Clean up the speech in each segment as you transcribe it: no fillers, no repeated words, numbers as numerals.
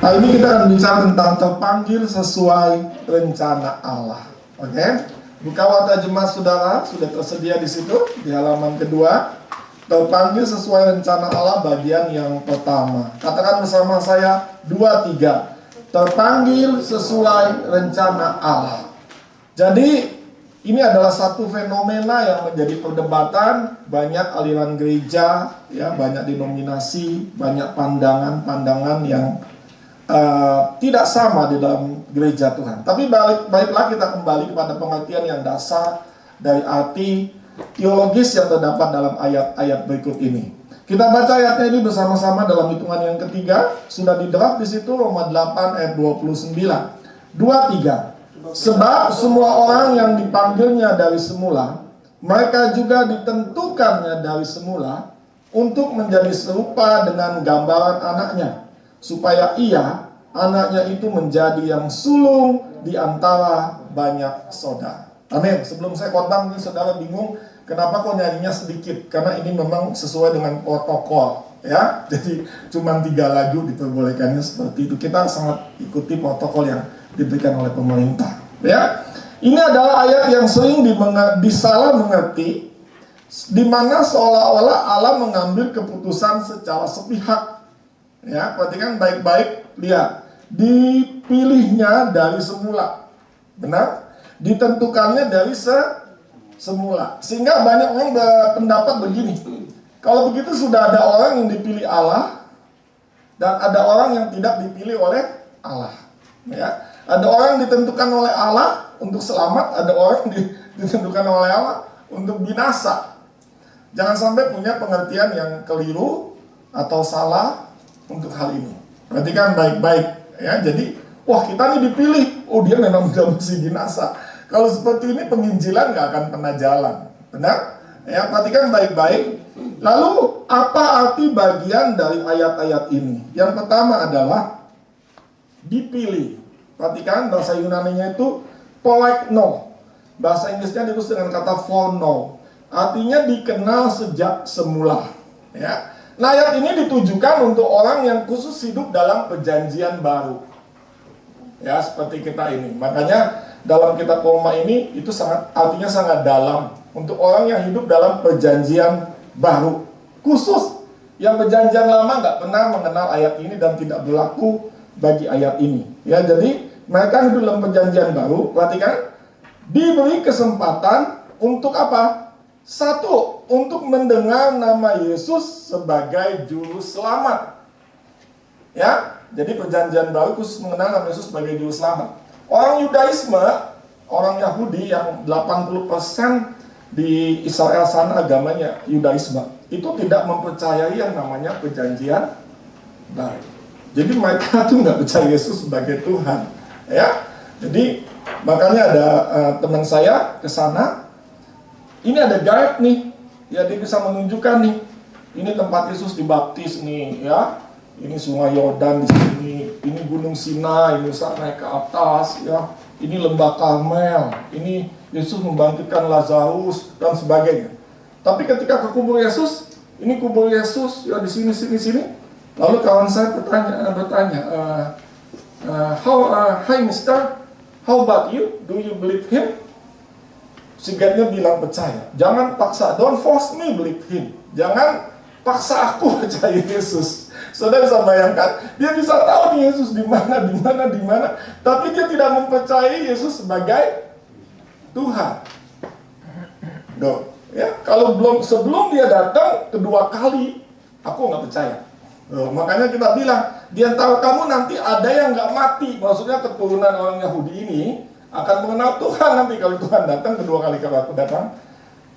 Hari ini kita akan bicara tentang terpanggil sesuai rencana Allah. Oke? Buka Warta Jemaat Saudara, sudah tersedia di situ di halaman kedua. Terpanggil sesuai rencana Allah bagian yang pertama. Katakan bersama saya 2, 3. Terpanggil sesuai rencana Allah. Jadi ini adalah satu fenomena yang menjadi perdebatan. Banyak aliran gereja, ya, banyak denominasi, banyak pandangan-pandangan yang tidak sama di dalam gereja Tuhan. Tapi baiklah kita kembali kepada pengertian yang dasar dari arti teologis yang terdapat dalam ayat-ayat berikut ini. Kita baca ayatnya ini bersama-sama dalam hitungan yang ketiga. Sudah di-draft di situ Roma 8 ayat 29. 2, 3. Sebab semua orang yang dipanggilnya dari semula, mereka juga ditentukannya dari semula untuk menjadi serupa dengan gambaran anaknya, supaya ia, anaknya itu menjadi yang sulung di antara banyak saudara. Amin. Sebelum saya khotbah, mungkin saudara bingung kenapa kok nyanyinya sedikit, karena ini memang sesuai dengan protokol, ya. Jadi cuma 3 lagu diperbolehkannya seperti itu. Kita sangat ikuti protokol yang diberikan oleh pemerintah, ya. Ini adalah ayat yang sering disalah mengerti, di mana seolah-olah Allah mengambil keputusan secara sepihak. Ya, perhatikan baik-baik, lihat. Dipilihnya dari semula. Benar? Ditentukannya dari semula. Sehingga banyak orang berpendapat begini. Kalau begitu sudah ada orang yang dipilih Allah dan ada orang yang tidak dipilih oleh Allah. Ya. Ada orang yang ditentukan oleh Allah untuk selamat, ada orang yang ditentukan oleh Allah untuk binasa. Jangan sampai punya pengertian yang keliru atau salah untuk hal ini. Perhatikan baik-baik, ya. Jadi, wah, kita nih dipilih, oh dia memang sudah mesti binasa. Kalau seperti ini penginjilan nggak akan pernah jalan, benar? Ya, perhatikan baik-baik. Lalu apa arti bagian dari ayat-ayat ini? Yang pertama adalah dipilih. Perhatikan bahasa Yunaninya itu poiekno. Bahasa Inggrisnya ditulis dengan kata foreknow. Artinya dikenal sejak semula, ya. Nah, ayat ini ditujukan untuk orang yang khusus hidup dalam perjanjian baru. Ya, seperti kita ini. Makanya dalam kitab Roma ini itu artinya sangat dalam untuk orang yang hidup dalam perjanjian baru. Khusus yang perjanjian lama nggak pernah mengenal ayat ini dan tidak berlaku bagi ayat ini. Ya, jadi mereka hidup dalam perjanjian baru. Perhatikan, diberi kesempatan untuk apa? Satu, untuk mendengar nama Yesus sebagai juru selamat. Ya, jadi perjanjian baru khusus mengenal nama Yesus sebagai juru selamat. Orang Yudaisme, orang Yahudi yang 80% di Israel sana agamanya Yudaisme, itu tidak mempercayai yang namanya perjanjian baru. Jadi mereka tuh nggak percaya Yesus sebagai Tuhan, ya. Jadi makanya ada teman saya ke sana. Ini ada guide nih, ya, dia bisa menunjukkan nih, ini tempat Yesus dibaptis nih, ya. Ini Sungai Yordan di sini, ini Gunung Sinai, ini saat naik ke atas, ya. Ini Lembah Karmel, ini Yesus membangkitkan Lazarus dan sebagainya. Tapi ketika ke kubur Yesus, ini kubur Yesus, ya, di sini. Lalu kawan saya bertanya, hi Mister, how about you? Do you believe him? Si guide-nya bilang percaya. Jangan paksa, don't force me believe him. Jangan paksa aku percaya Yesus. Saudara bisa bayangkan, dia bisa tahu nih Yesus di mana, tapi dia tidak mempercayai Yesus sebagai Tuhan. Doh, ya, kalau sebelum dia datang kedua kali, aku nggak percaya. Makanya kita bilang, di antara kamu nanti ada yang nggak mati. Maksudnya keturunan orang Yahudi ini akan mengenal Tuhan nanti kalau Tuhan datang kedua kali, kalau aku datang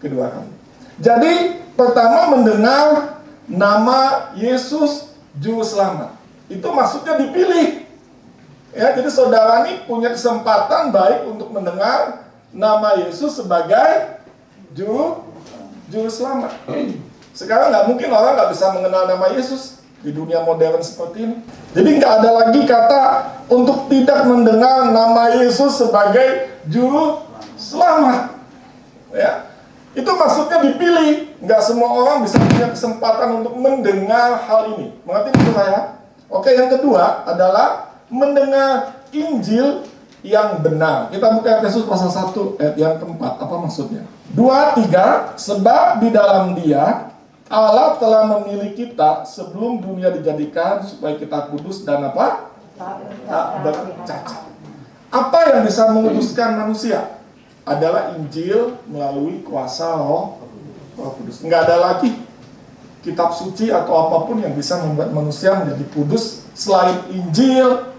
kedua kali. Jadi pertama mendengar nama Yesus Juru Selamat. Itu maksudnya dipilih. Ya, jadi saudara ini punya kesempatan baik untuk mendengar nama Yesus sebagai Juru Selamat. Sekarang nggak mungkin orang nggak bisa mengenal nama Yesus di dunia modern seperti ini. Jadi nggak ada lagi kata untuk tidak mendengar nama Yesus sebagai Juru Selamat. Ya, itu maksudnya dipilih. Nggak semua orang bisa punya kesempatan untuk mendengar hal ini. Mengerti maksud saya? Oke, yang kedua adalah mendengar Injil yang benar. Kita buka Efesus pasal 1 ayat yang keempat. Apa maksudnya? 2-3, sebab di dalam Dia Allah telah memilih kita sebelum dunia dijadikan supaya kita kudus dan apa? Tak bercacat. Apa yang bisa menguduskan manusia? Adalah Injil melalui kuasa Roh Kudus. Nggak ada lagi kitab suci atau apapun yang bisa membuat manusia menjadi kudus selain Injil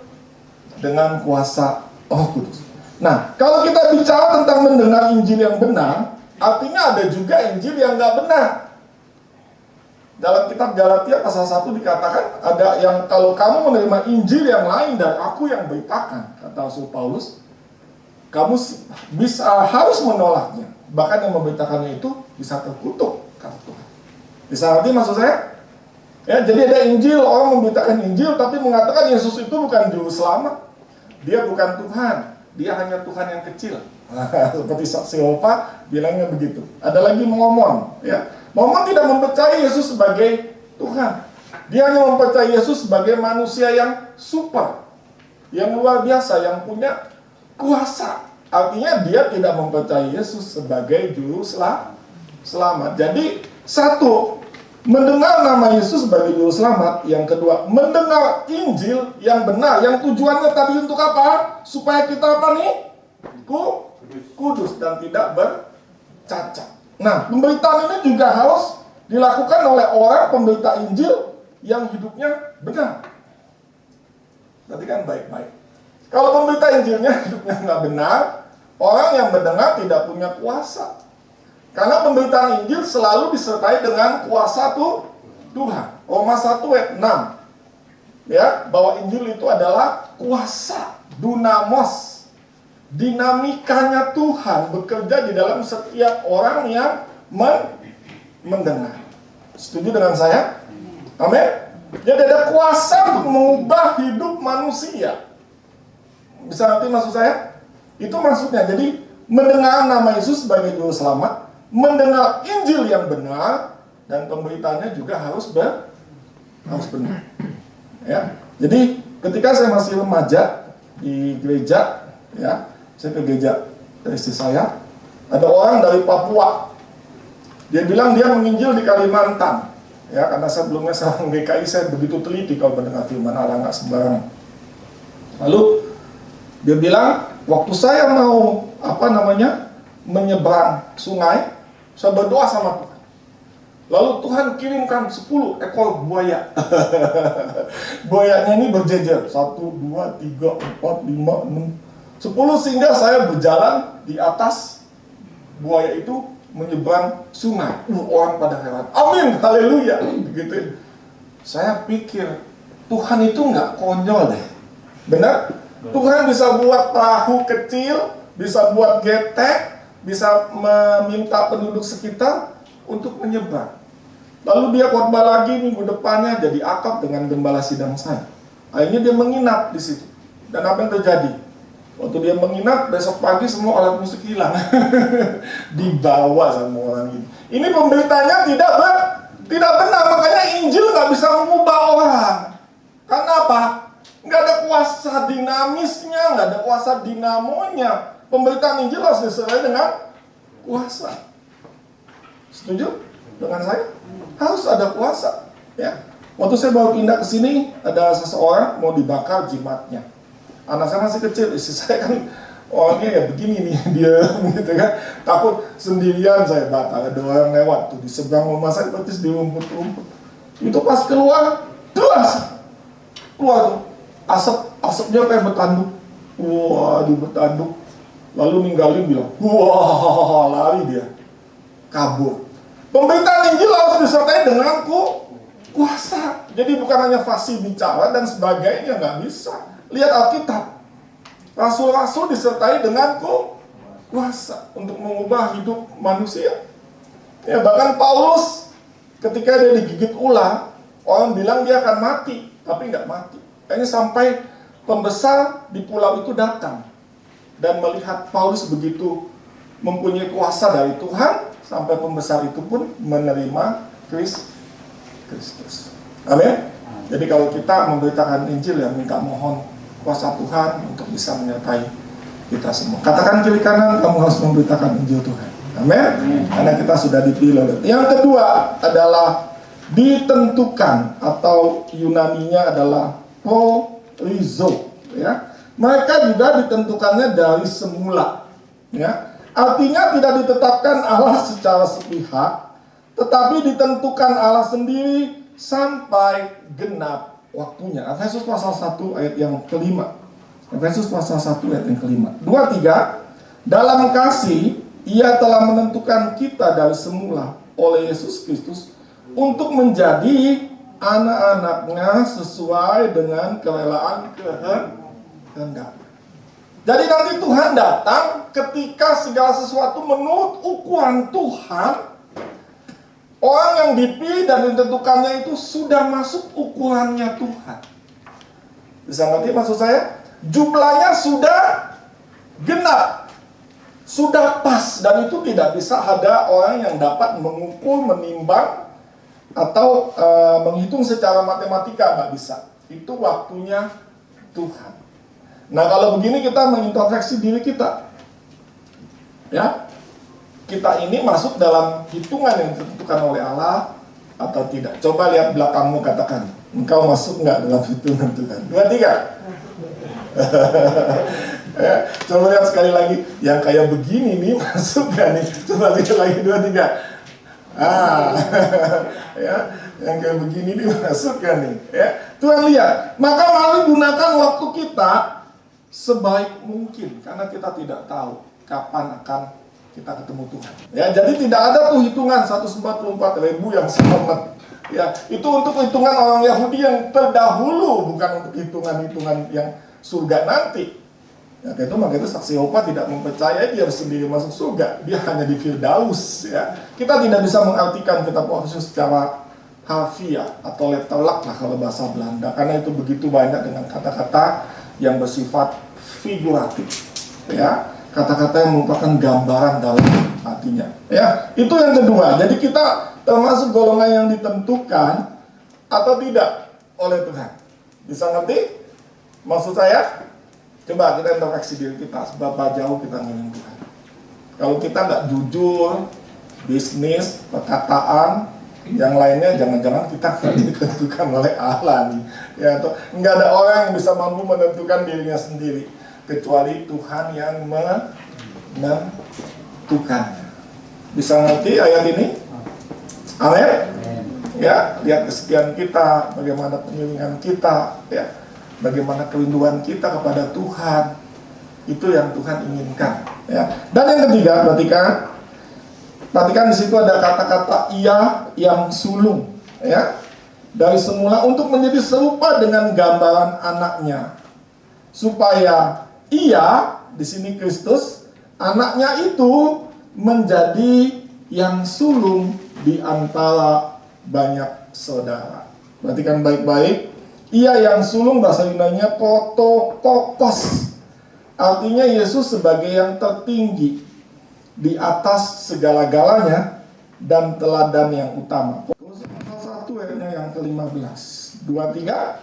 dengan kuasa Roh Kudus. Nah, kalau kita bicara tentang mendengar Injil yang benar, artinya ada juga Injil yang nggak benar. Dalam kitab Galatia pasal 1 dikatakan ada yang kalau kamu menerima Injil yang lain dari aku yang beritakan, kata Rasul Paulus, kamu harus menolaknya. Bahkan yang memberitakannya itu bisa terkutuk, kata Tuhan. Bisa ngerti maksud saya? Ya, jadi ada Injil, orang memberitakan Injil tapi mengatakan Yesus itu bukan juru selamat. Dia bukan Tuhan, dia hanya Tuhan yang kecil. Seperti saksi Yehova bilangnya begitu. Ada lagi Mormon, ya. Mormon tidak mempercayai Yesus sebagai Tuhan. Dia hanya mempercayai Yesus sebagai manusia yang super, yang luar biasa, yang punya kuasa. Artinya dia tidak mempercayai Yesus sebagai juru selamat. Jadi satu, mendengar nama Yesus sebagai juru selamat. Yang kedua, mendengar Injil yang benar, yang tujuannya tadi untuk apa? Supaya kita apa nih? Kudus dan tidak bercacat. Nah, pemberitaan ini juga harus dilakukan oleh orang pemberita Injil yang hidupnya benar. Perhatikan baik-baik. Kalau pemberita Injilnya hidupnya nggak benar, orang yang mendengar tidak punya kuasa. Karena pemberitaan Injil selalu disertai dengan kuasa Tuhan. Roma 1 ayat 6. Ya, bahwa Injil itu adalah kuasa, dunamos. Dinamikanya Tuhan bekerja di dalam setiap orang yang mendengar. Setuju dengan saya? Amin. Jadi ada kuasa untuk mengubah hidup manusia. Bisa ngerti maksud saya? Itu maksudnya. Jadi mendengar nama Yesus sebagai juru selamat, mendengar Injil yang benar, dan pemberitaannya juga harus benar. Ya. Jadi ketika saya masih remaja di gereja, ya, saya ke gereja istri saya, ada orang dari Papua. Dia bilang dia menginjil di Kalimantan. Ya, karena sebelumnya saya GKI, saya begitu teliti kalau mendengar firman Allah, nggak sembarangan. Lalu dia bilang, waktu saya mau menyeberang sungai, saya berdoa sama Tuhan. Lalu Tuhan kirimkan 10 ekor buaya. Buayanya ini berjejer, 1, 2, 3, 4, 5, 6, 10, sehingga saya berjalan di atas buaya itu menyeberang sungai. Orang pada heran. Amin, haleluya. Begitu. Saya pikir Tuhan itu nggak konyol deh. Benar? Tuhan bisa buat perahu kecil, bisa buat getek, bisa meminta penduduk sekitar untuk menyeberang. Lalu dia khotbah lagi minggu depannya jadi akrab dengan gembala sidang saya. Akhirnya dia menginap di situ. Dan apa yang terjadi? Waktu dia menginap, besok pagi semua alat musik hilang. Dibawa sama orang ini. Ini pemberitanya tidak benar. Makanya Injil nggak bisa mengubah orang. Karena apa? Nggak ada kuasa dinamisnya, nggak ada kuasa dinamonya. Pemberitaan Injil harus disertai dengan kuasa. Setuju dengan saya? Harus ada kuasa. Ya. Waktu saya baru pindah ke sini, ada seseorang mau dibakar jimatnya. Anak saya masih kecil, istri saya kan orangnya ya begini nih, dia gitu kan. Takut sendirian saya bakar, ada orang lewat tuh di seberang rumah saya, persis di rumput-rumput. Itu pas keluar tuh asapnya kayak bertanduk. Wah, di bertanduk. Lalu ninggalin bilang, wah, lari dia, kabur. Pemberitaan Injil harus disertai dengan kuasa. Jadi bukan hanya fasih bicara dan sebagainya, nggak bisa. Lihat Alkitab, rasul-rasul disertai dengan kuasa untuk mengubah hidup manusia. Ya, bahkan Paulus ketika dia digigit ular, orang bilang dia akan mati, tapi nggak mati. Kayaknya sampai pembesar di pulau itu datang dan melihat Paulus begitu mempunyai kuasa dari Tuhan, sampai pembesar itu pun menerima Kristus. Amin. Jadi kalau kita memberitakan Injil, ya minta mohon kuasa Tuhan untuk bisa menyertai kita semua. Katakan kiri kanan, kamu harus memberitakan Injil Tuhan. Amin. Karena kita sudah dipilih. Yang kedua adalah ditentukan, atau Yunaninya adalah prorizo, ya. Mereka juga ditentukannya dari semula, ya. Artinya tidak ditetapkan Allah secara sepihak, tetapi ditentukan Allah sendiri sampai genap waktunya. Efesus pasal 1 ayat yang kelima. Efesus pasal 1 ayat yang kelima. 2-3, dalam kasih Ia telah menentukan kita dari semula oleh Yesus Kristus untuk menjadi anak-anaknya sesuai dengan kerelaan kehendak. Jadi nanti Tuhan datang ketika segala sesuatu menurut ukuran Tuhan. Orang yang dipilih dan ditentukannya itu sudah masuk ukurannya Tuhan. Bisa ngerti maksud saya? Jumlahnya sudah genap, sudah pas, dan itu tidak bisa ada orang yang dapat mengukur, menimbang, atau menghitung secara matematika, nggak bisa. Itu waktunya Tuhan. Nah, kalau begini kita mengintrospeksi diri kita, ya, kita ini masuk dalam hitungan yang ditentukan oleh Allah atau tidak. Coba lihat belakangmu, katakan, engkau masuk nggak dalam hitungan Tuhan? 2-3. Ya, coba lihat sekali lagi, yang kayak begini nih masuk nggak nih? Coba lihat lagi 2-3. Ya, yang kayak begini nih masuk kan nih? Ya, Tuhan lihat. Maka mari gunakan waktu kita sebaik mungkin, karena kita tidak tahu kapan akan kita ketemu Tuhan. Ya, jadi tidak ada tuh hitungan 144.000 yang selamat. Ya, itu untuk hitungan orang Yahudi yang terdahulu, bukan untuk hitungan-hitungan yang surga nanti. Ya, makanya itu saksi Yehova tidak mempercayai dia sendiri masuk surga. Dia hanya di Firdaus. Ya, kita tidak bisa mengartikan kitab Wahyu secara harfiah atau letterlak lah kalau bahasa Belanda, karena itu begitu banyak dengan kata-kata yang bersifat figuratif, ya, kata-kata yang merupakan gambaran dalam artinya, ya. Itu yang kedua. Jadi kita termasuk golongan yang ditentukan atau tidak oleh Tuhan. Bisa ngerti maksud saya? Coba kita introspeksi diri kita, seberapa jauh kita ngingin Tuhan. Kalau kita nggak jujur, bisnis, perkataan, yang lainnya jangan-jangan kita ditentukan oleh Allah nih, ya, atau nggak ada orang yang bisa mampu menentukan dirinya sendiri kecuali Tuhan yang menentukannya. Bisa ngerti ayat ini? Amin. Ya, lihat kesetiaan kita, bagaimana pemilihan kita, ya, bagaimana kerinduan kita kepada Tuhan. Itu yang Tuhan inginkan, ya. Dan yang ketiga, perhatikan di situ ada kata-kata Ia yang sulung, ya, dari semula untuk menjadi serupa dengan gambaran anaknya, supaya Ia, di sini Kristus, anaknya itu menjadi yang sulung di antara banyak saudara. Perhatikan baik-baik, Ia yang sulung bahasa Yunaninya protokokos, artinya Yesus sebagai yang tertinggi di atas segala-galanya dan teladan yang utama. Pasal 1 ayatnya yang ke-15. 2-3.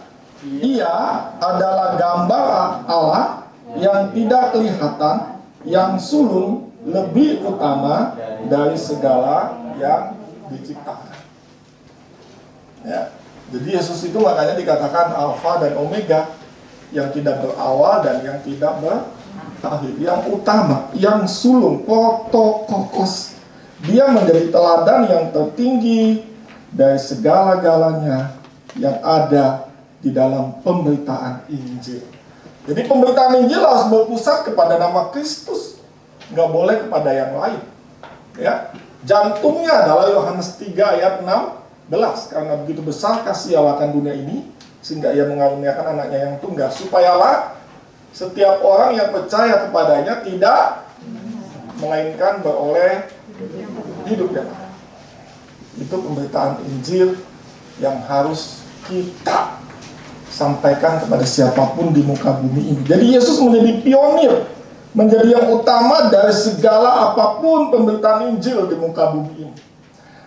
Ia adalah gambar Allah yang tidak kelihatan, yang sulung lebih utama dari segala yang diciptakan. Ya. Jadi Yesus itu makanya dikatakan Alfa dan Omega, yang tidak berawal dan yang tidak berakhir, yang utama, yang sulung, protokokos. Dia menjadi teladan yang tertinggi dari segala-galanya yang ada di dalam pemberitaan Injil. Jadi pemberitaan Injil harus berpusat kepada nama Kristus, nggak boleh kepada yang lain. Ya, jantungnya adalah Yohanes 3 ayat 16, karena begitu besar kasih Allah akan dunia ini sehingga Ia mengaruniakan anaknya yang tunggal, supaya setiap orang yang percaya kepadanya tidak melainkan beroleh hidup yang ada. Itu pemberitaan Injil yang harus kita sampaikan kepada siapapun di muka bumi ini. Jadi Yesus menjadi pionir, menjadi yang utama dari segala apapun pemberitaan Injil di muka bumi ini.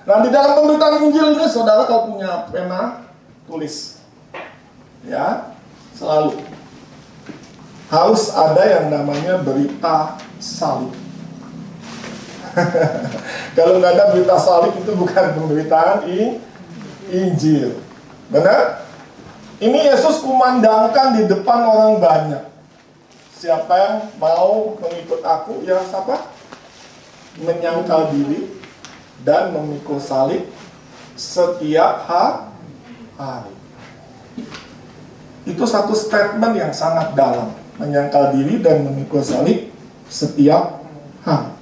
Nah, di dalam pemberitaan Injil ini, saudara, kalau punya pena, tulis. Ya, selalu harus ada yang namanya berita salib. Kalau nggak ada berita salib itu bukan pemberitaan Injil. Benar? Ini Yesus kumandangkan di depan orang banyak. Siapa yang mau mengikut aku, ya siapa? Menyangkal diri dan memikul salib setiap hari. Itu satu statement yang sangat dalam. Menyangkal diri dan memikul salib setiap hari.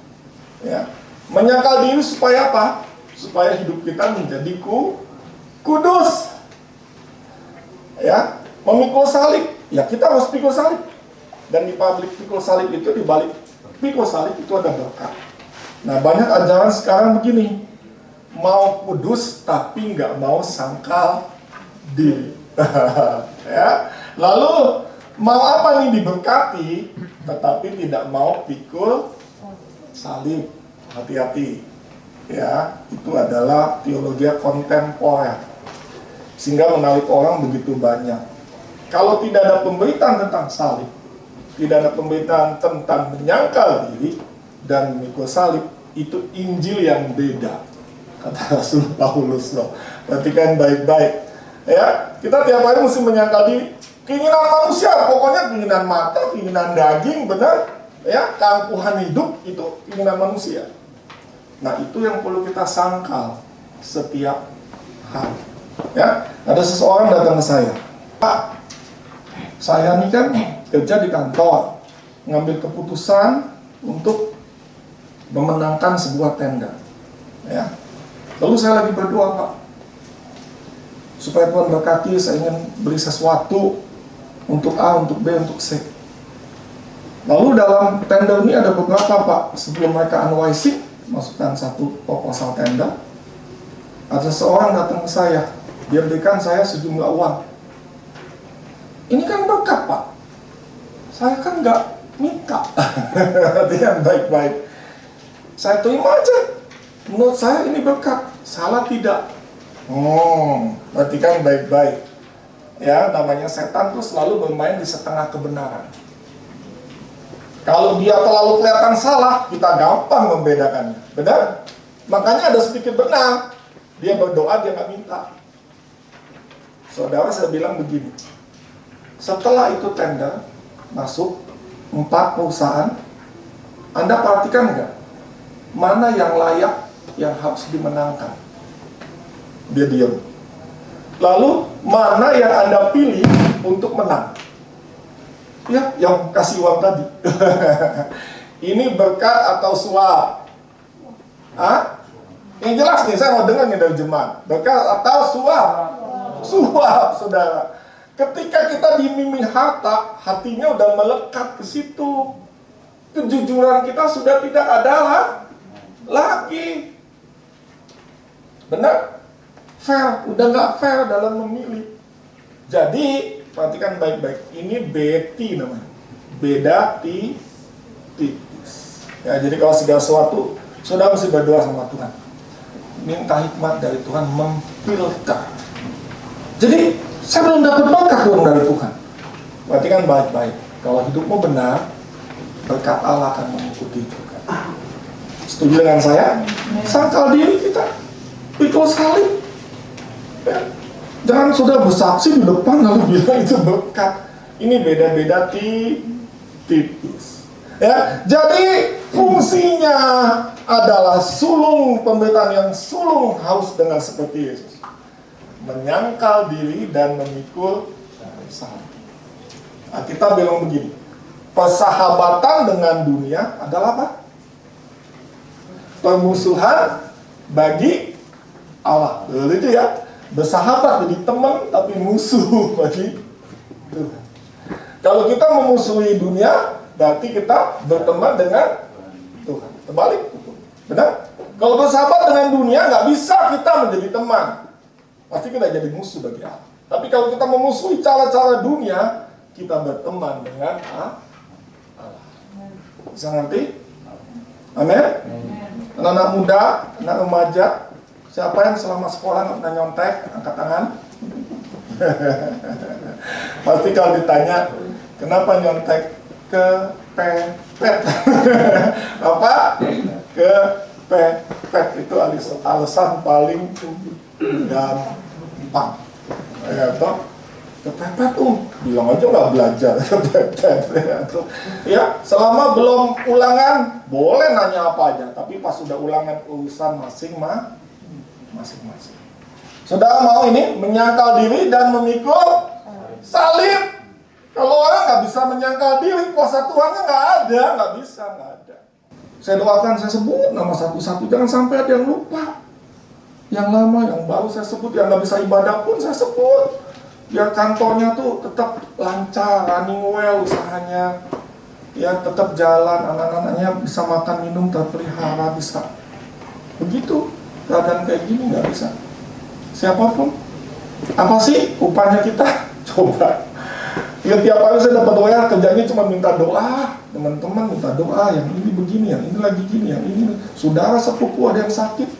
Ya. Menyangkal diri supaya apa? Supaya hidup kita menjadi kudus. Ya, memikul salib. Ya, kita harus pikul salib. Dan di balik pikul salib itu, di balik pikul salib itu ada berkat. Nah, banyak ajaran sekarang begini. Mau kudus tapi nggak mau sangkal diri. Ya. Lalu mau apa nih, diberkati tetapi tidak mau pikul salib. Hati-hati. Ya, itu adalah teologi kontemporer. Sehingga menarik orang begitu banyak. Kalau tidak ada pemberitaan tentang salib, tidak ada pemberitaan tentang menyangkal diri dan memikul salib, itu Injil yang beda, kata Rasul Paulus. Perhatikan baik-baik. Ya, kita tiap hari mesti menyangkal diri. Keinginan manusia, pokoknya keinginan mata, keinginan daging, benar? Ya, keangkuhan hidup itu keinginan manusia. Nah, itu yang perlu kita sangkal setiap hari. Ya, ada seseorang datang ke saya, Pak, saya ini kan kerja di kantor, ngambil keputusan untuk memenangkan sebuah tender. Ya, lalu saya lagi berdoa, Pak, supaya Tuhan berkati, saya ingin beli sesuatu untuk A, untuk B, untuk C. Lalu dalam tender ini ada beberapa, Pak, sebelum mereka unwising, masukkan satu proposal tender, ada seseorang datang ke saya, dia berikan saya sejumlah uang. Ini kan berkat, Pak. Saya kan nggak minta. Dia baik-baik. Saya terima aja. Menurut saya ini berkat. Salah tidak? Berarti kan baik-baik. Ya, namanya setan tuh selalu bermain di setengah kebenaran. Kalau dia terlalu kelihatan salah, kita gampang membedakannya. Benar? Makanya ada sedikit benar. Dia berdoa, dia nggak minta. Saudara, saya bilang begini. Setelah itu tender masuk 4 perusahaan, Anda perhatikan nggak? Mana yang layak, yang harus dimenangkan? Dia diam. Lalu, mana yang Anda pilih untuk menang? Ya, yang kasih uang tadi. Ini berkat atau suap? Hah? Yang jelas nih, saya mau dengar nih dari jemaat. Berkat atau suap? Suap, saudara. Ketika kita diiming harta, hatinya udah melekat ke situ. Kejujuran kita sudah tidak ada lagi. Benar? Fair, udah nggak fair dalam memilih. Jadi, perhatikan baik-baik. Ini beti namanya. Beda tipis. Ya, jadi kalau segala sesuatu, saudara mesti berdoa sama Tuhan. Minta hikmat dari Tuhan memfilter. Jadi, saya belum dapat berkat dari Tuhan. Perhatikan baik-baik. Kalau hidupmu benar, berkat Allah akan mengikuti juga. Setuju dengan saya? Sangkal diri kita. Pikul salib. Ya. Jangan sudah bersaksi di depan lalu bilang itu berkat. Ini beda-beda tipis. Ya, jadi fungsinya adalah sulung pemberitaan yang sulung harus dengar seperti Yesus. Menyangkal diri dan memikul salib. Nah, kita bilang begini, persahabatan dengan dunia adalah apa? Permusuhan bagi Allah. Itu ya, bersahabat jadi teman tapi musuh bagi Tuhan. Kalau kita memusuhi dunia, berarti kita berteman dengan Tuhan. Terbalik, benar? Kalau bersahabat dengan dunia, nggak bisa kita menjadi teman. Pasti kita jadi musuh bagi Allah. Tapi kalau kita memusuhi cara-cara dunia, kita berteman dengan Allah. Bisa ngerti? Amin? Anak-anak muda, anak remaja, siapa yang selama sekolah nggak pernah nyontek? Angkat tangan. Pasti kalau ditanya, kenapa nyontek? Kepepet. Apa? Kepepet itu alasan paling gampang. Ya toh? Kepepet, bilang aja nggak belajar. Kepepet. Ya, selama belum ulangan, boleh nanya apa aja. Tapi pas sudah ulangan, urusan masing-masing. Saudara mau ini menyangkal diri dan memikul salib. Kalau orang nggak bisa menyangkal diri, kuasa Tuhannya nggak bisa. Saya doakan, saya sebut nama satu-satu, jangan sampai ada yang lupa. Yang lama, yang baru saya sebut, yang nggak bisa ibadah pun saya sebut. Biar kantornya tuh tetap lancar, running well usahanya, ya tetap jalan, anak-anaknya bisa makan minum terpelihara, bisa. Begitu, keadaan kayak gini nggak bisa. Siapapun, apa sih upahnya kita? Coba. Ya tiap hari saya dapat doa, kerjanya cuma minta doa, teman-teman minta doa, yang ini begini, yang ini lagi gini, yang ini. Saudara sepupu ada yang sakit,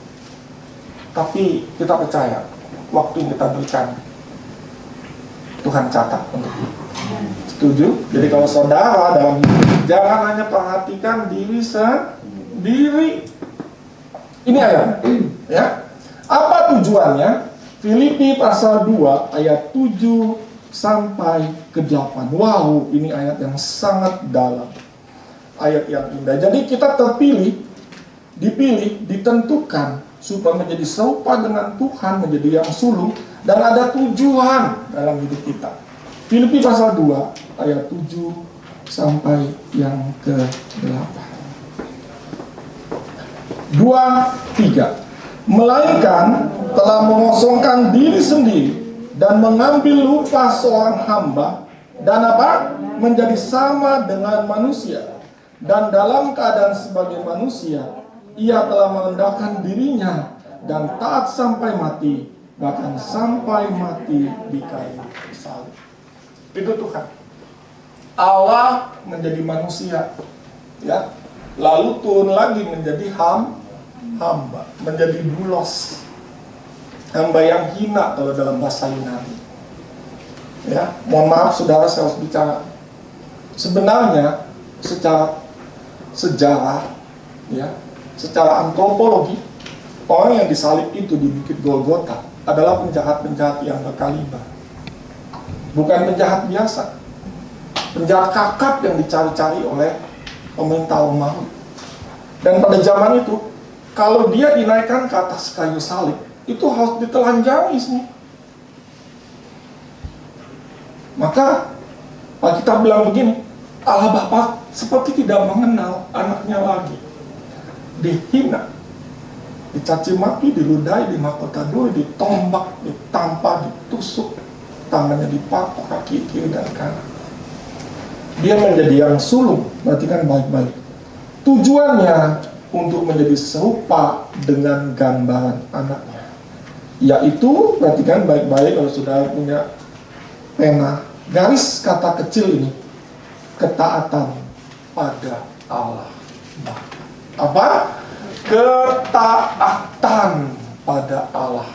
tapi kita percaya waktu yang kita berikan Tuhan catat untuk itu. Setuju? Jadi kalau saudara dalam hidup, jangan hanya perhatikan diri sendiri. Ini ayat, ya. Apa tujuannya? Filipi pasal 2 ayat 7 sampai ke 8. Wow, ini ayat yang sangat dalam. Ayat yang indah. Jadi kita dipilih, ditentukan supaya menjadi serupa dengan Tuhan, menjadi yang sulung, dan ada tujuan dalam hidup kita. Filipi pasal 2 ayat 7 sampai yang ke 8. 2-3. Melainkan telah mengosongkan diri sendiri dan mengambil rupa seorang hamba dan apa? Menjadi sama dengan manusia, dan dalam keadaan sebagai manusia ia telah merendahkan dirinya dan taat sampai mati, bahkan sampai mati di kayu salib. Itu Tuhan. Allah menjadi manusia, ya, lalu turun lagi menjadi hamba, menjadi doulos, hamba yang hina kalau dalam bahasa Yunani. Ya, mohon maaf saudara, saya harus bicara. Sebenarnya secara sejarah, ya, secara antropologi, orang yang disalib itu di Bukit Golgota adalah penjahat-penjahat yang berkaliber. Bukan penjahat biasa, penjahat kakap yang dicari-cari oleh pemerintah Romawi. Dan pada zaman itu, kalau dia dinaikkan ke atas kayu salib, itu harus ditelanjangi semua. Maka Alkitab bilang begini, Allah Bapa seperti tidak mengenal anaknya lagi. Dihina, dicaci maki, diludahi, dimahkota duri, ditombak, ditampar, ditusuk, tangannya dipatok, kaki kiri dan kanan. Dia menjadi yang sulung, perhatikan baik-baik. Tujuannya untuk menjadi serupa dengan gambaran anaknya, yaitu, perhatikan baik-baik kalau sudah punya pena, garis kata kecil ini, ketaatan pada Allah. Apa? Ketaatan pada Allah.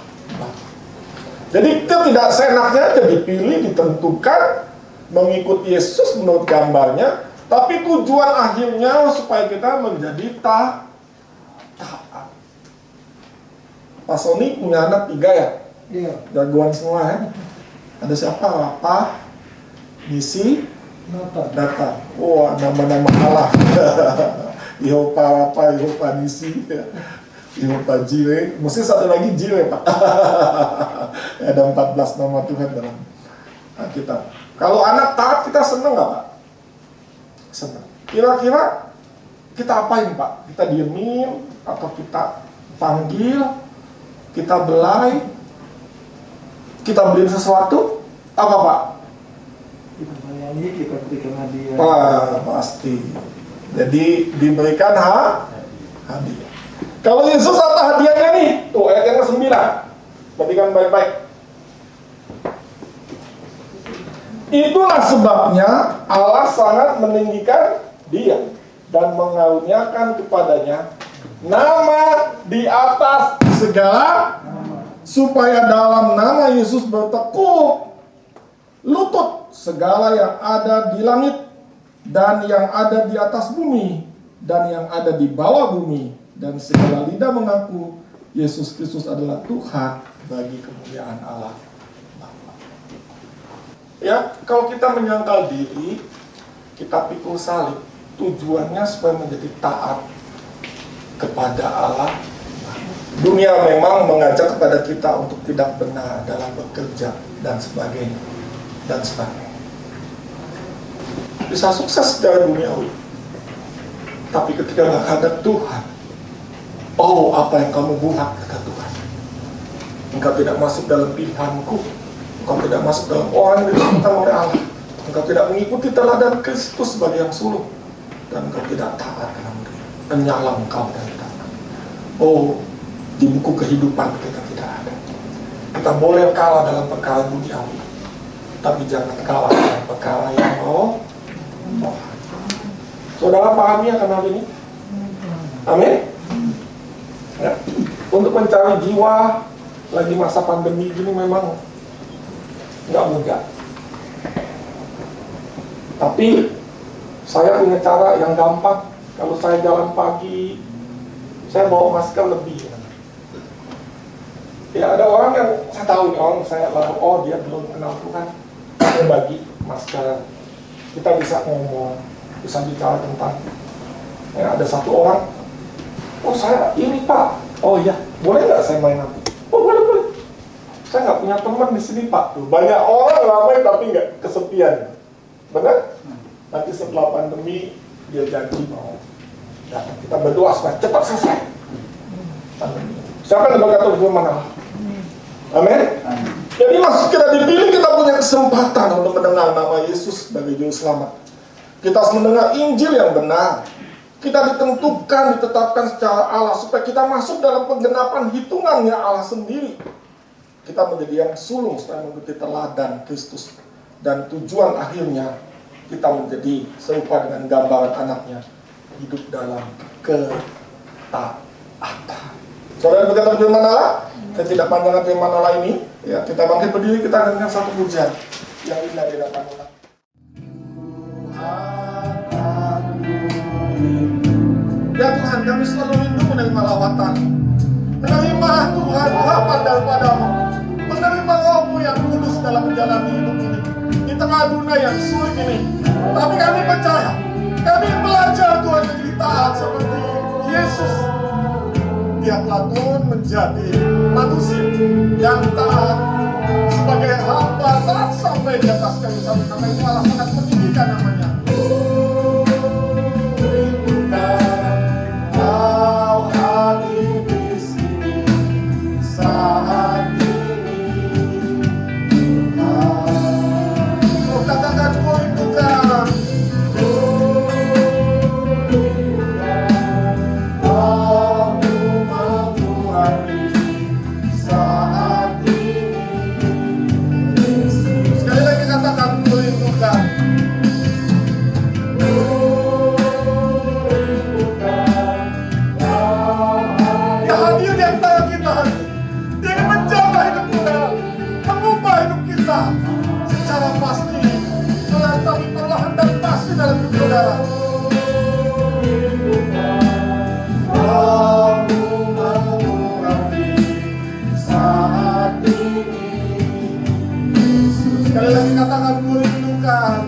Jadi itu tidak seenaknya aja dipilih, ditentukan mengikuti Yesus menurut gambarnya, tapi tujuan akhirnya supaya kita menjadi taat. Pak Sony punya anak 3 ya? Iya. Jagoan semua ya? Ada siapa? Rapa, Nisi, Nathan. Wah, nama-nama Allah. Ihopa Rapa, Ihopa Nisi, Ihopa Jire. Mesti satu lagi Jire, Pak. Ada 14 nama Tuhan dalam Alkitab. Kalau anak taat, kita senang nggak, Pak? Senang. Kira-kira kita apain, Pak? Kita diemin atau kita panggil, kita belai, kita beliin sesuatu, apa, Pak? Kita menyanyi, kita berikan hadiah. Wah, pasti. Jadi diberikan hadiah. Kalau Yesus apa hadiahnya nih? Tuh ayat yang ke-9. Perhatikan baik-baik. Itulah sebabnya Allah sangat meninggikan dia dan mengaruniakan kepadanya nama di atas segala, supaya dalam nama Yesus bertekuk lutut segala yang ada di langit dan yang ada di atas bumi dan yang ada di bawah bumi, dan segala lidah mengaku Yesus Kristus adalah Tuhan bagi kemuliaan Allah Bapa. Ya, kalau kita menyangkal diri, kita pikul salib, tujuannya supaya menjadi taat kepada Allah. Dunia memang mengajak kepada kita untuk tidak benar dalam bekerja dan sebagainya dan sebagainya. Bisa sukses secara duniawi, tapi ketika menghadap Tuhan, oh apa yang kamu buat, kata Tuhan, engkau tidak masuk dalam pilihanku, engkau tidak masuk dalam orang yang ditentukan oleh Allah, engkau tidak mengikuti teladan Kristus sebagai yang sulung, dan engkau tidak taat dalam diri, menyala engkau dari tanah. Oh, di buku kehidupan kita tidak ada. Kita boleh kalah dalam perkara duniawi, tapi jangan kalah dalam perkara yang Saudara pahami akan hal ini? Amin. Ya. Untuk mencari jiwa lagi masa pandemi gini memang nggak mudah. Tapi saya punya cara yang gampang. Kalau saya jalan pagi, saya bawa masker lebih. Ya, ada orang yang saya tahu nih, orang saya lalu, oh dia belum kenal Tuhan, saya bagi masker. Kita bisa ngomong, bisa bicara tentang, ya, ada satu orang, oh saya ini Pak, oh iya, boleh nggak saya main apa? Oh boleh. Saya nggak punya teman di sini Pak. Tuh, banyak orang ramai tapi nggak kesepian, benar? Nanti setelah pandemi dia janji mau datang. Kita berdoa supaya cepat selesai pandemi. Siapa yang berkata firman Allah? Amin. Jadi maksud kita dipilih, kita punya kesempatan untuk mendengar nama Yesus sebagai juru selamat. Kita harus mendengar Injil yang benar. Kita ditentukan, ditetapkan secara Allah supaya kita masuk dalam penggenapan hitungannya Allah sendiri. Kita menjadi yang sulung supaya mengikuti teladan Kristus. Dan tujuan akhirnya kita menjadi serupa dengan gambaran anaknya, hidup dalam ketaatan. Saudara berkata firman Allah, ketidakpanjangan firman Allah ini, ya, kita bangkit berdiri, kita dengarkan satu pujian yang indah di hadapan Allah. Ya Tuhan, kami selalu rindu menerima lawatan, menerima Tuhan harapan daripadamu, menerima Roh-Mu yang kudus dalam menjalani hidup ini di tengah dunia yang sulit ini. Tapi kami percaya, kami belajar Tuhan menjadi taat seperti Yesus. Dia telah turun menjadi manusia yang taat sebagai hamba, taat sampai di atas kayu salib. Karena itu Allah sangat meninggikan namanya. Kau hadir di sini saat ini. Oh, katakan ku rindukan. Secara pasti, tapi perlahan dan pasti dalam hidup saudara. Kamu mengurangi saat ini. Sekali lagi katakan, ku rindukan.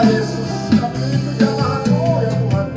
Yesus, kami rindu jamaah-Mu ya Tuhan.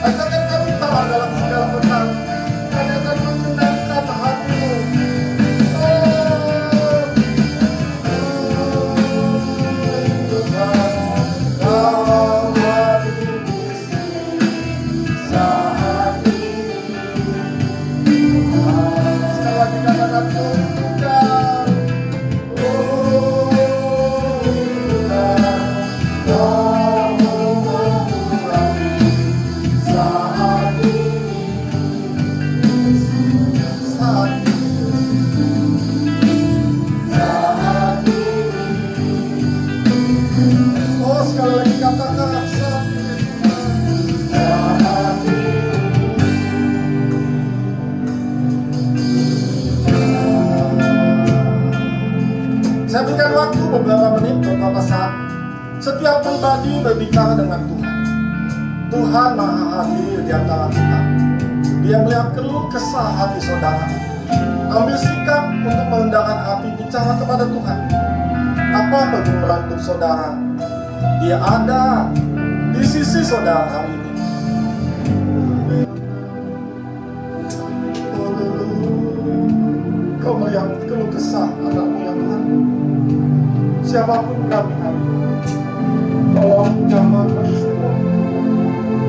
Ajarkan kami taat dalam segala benang. Kami akan menyenangkan hatimu. Tuhan, Kau hadir di sini saat ini. Sekali lagi katakan Tuhan. Sekali lagi katakan saat ini Tuhan. Saya berikan waktu beberapa menit, beberapa saat. Setiap pribadi berbicara dengan Tuhan. Tuhan Maha Hadir di antara kita. Dia melihat keluh kesah hati saudara. Ambil sikap untuk merendahkan hati, bicara kepada Tuhan. Apa pergumulan hidup saudara? Dia ada di sisi saudara hari ini. Kau melihat keluh kesah anakmu yang Tuhan. Siapapun kami hari ini, tolong jamah kami semua.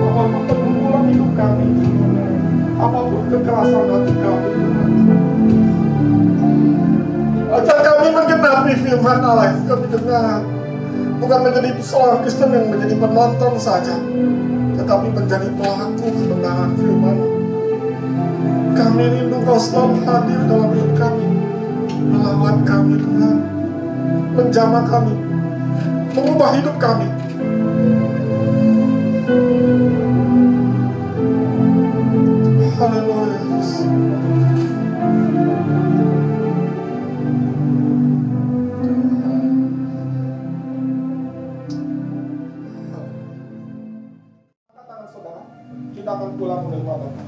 Apapun pergumulan hidup kami, apapun kekerasan hati kami, ajar kami menggenapi firman Allah yang kami dengar. Bukan menjadi seorang Kristen yang menjadi penonton saja, tetapi menjadi pelaku kebenaran firman. Kami rindu Kau selalu hadir dalam hidup kami, melawat kami Tuhan, menjamah kami, mengubah hidup kami. Haleluya. Kita akan pulang menerima berkat.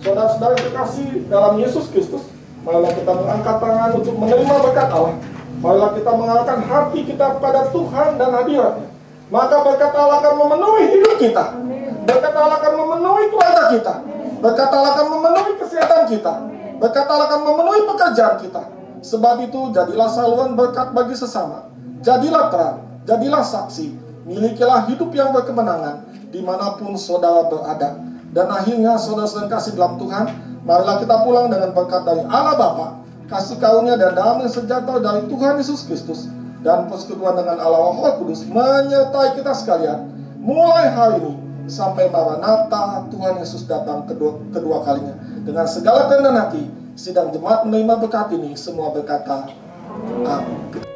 Saudara-saudara yang terkasih dalam Yesus Kristus, marilah kita mengangkat tangan untuk menerima berkat Allah. Marilah kita mengarahkan hati kita kepada Tuhan dan hadiratnya. Maka berkat Allah akan memenuhi hidup kita. Berkat Allah akan memenuhi keluarga kita. Berkat Allah akan memenuhi kesehatan kita. Berkat Allah akan memenuhi pekerjaan kita. Sebab itu, jadilah saluran berkat bagi sesama. Jadilah terang, jadilah saksi. Milikilah hidup yang berkemenangan dimanapun saudara berada. Dan akhirnya saudara-saudara kasih dalam Tuhan, marilah kita pulang dengan berkat dari Allah Bapa, kasih karunia dan damai sejahtera dari Tuhan Yesus Kristus, dan persekutuan dengan Allah Roh Kudus menyertai kita sekalian mulai hari ini sampai Maranatha Tuhan Yesus datang kedua kalinya. Dengan segala kerendahan hati, sidang jemaat menerima berkat ini, semua berkata amin.